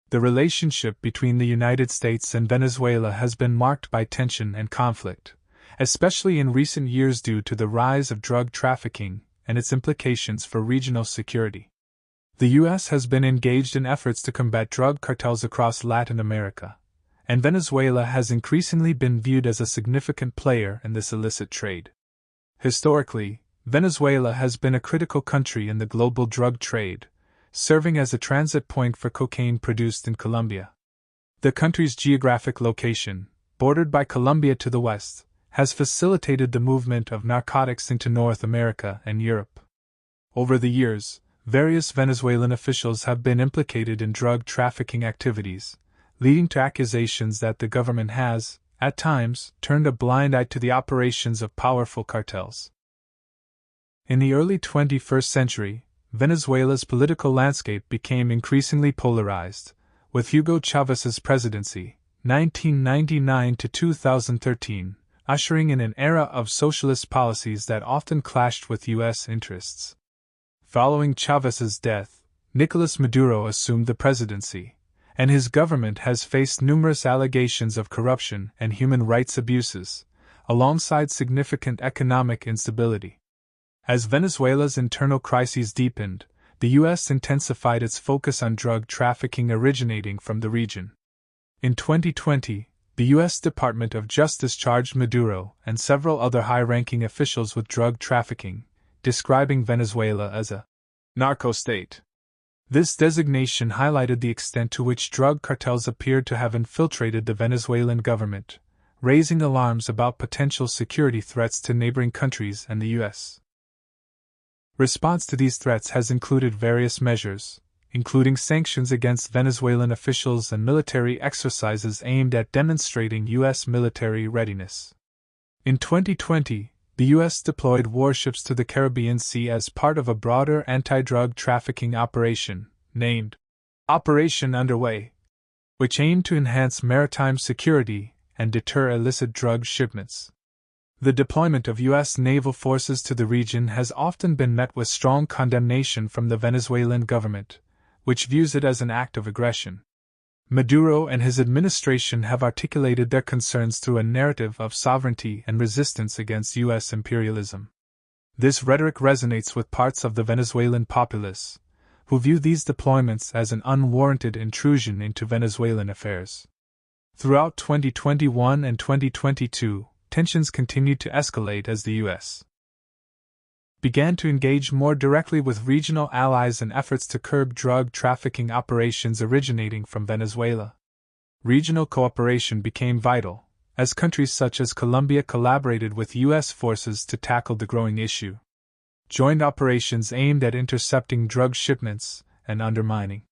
The relationship between the United States and Venezuela has been marked by tension and conflict, especially in recent years due to the rise of drug trafficking and its implications for regional security. The U.S. has been engaged in efforts to combat drug cartels across Latin America, and Venezuela has increasingly been viewed as a significant player in this illicit trade. Historically, Venezuela has been a critical country in the global drug trade, serving as a transit point for cocaine produced in Colombia. The country's geographic location, bordered by Colombia to the west, has facilitated the movement of narcotics into North America and Europe. Over the years, various Venezuelan officials have been implicated in drug trafficking activities, leading to accusations that the government has, at times, turned a blind eye to the operations of powerful cartels. In the early 21st century, Venezuela's political landscape became increasingly polarized, with Hugo Chávez's presidency, 1999 to 2013, ushering in an era of socialist policies that often clashed with U.S. interests. Following Chávez's death, Nicolás Maduro assumed the presidency, and his government has faced numerous allegations of corruption and human rights abuses, alongside significant economic instability. As Venezuela's internal crises deepened, the U.S. intensified its focus on drug trafficking originating from the region. In 2020, the U.S. Department of Justice charged Maduro and several other high-ranking officials with drug trafficking, describing Venezuela as a narco-state. This designation highlighted the extent to which drug cartels appeared to have infiltrated the Venezuelan government, raising alarms about potential security threats to neighboring countries and the U.S. Response to these threats has included various measures, including sanctions against Venezuelan officials and military exercises aimed at demonstrating U.S. military readiness. In 2020, the U.S. deployed warships to the Caribbean Sea as part of a broader anti-drug trafficking operation, named Operation Underway, which aimed to enhance maritime security and deter illicit drug shipments. The deployment of U.S. naval forces to the region has often been met with strong condemnation from the Venezuelan government, which views it as an act of aggression. Maduro and his administration have articulated their concerns through a narrative of sovereignty and resistance against U.S. imperialism. This rhetoric resonates with parts of the Venezuelan populace, who view these deployments as an unwarranted intrusion into Venezuelan affairs. Throughout 2021 and 2022, tensions continued to escalate as the U.S. began to engage more directly with regional allies in efforts to curb drug trafficking operations originating from Venezuela. Regional cooperation became vital, as countries such as Colombia collaborated with U.S. forces to tackle the growing issue. Joint operations aimed at intercepting drug shipments and undermining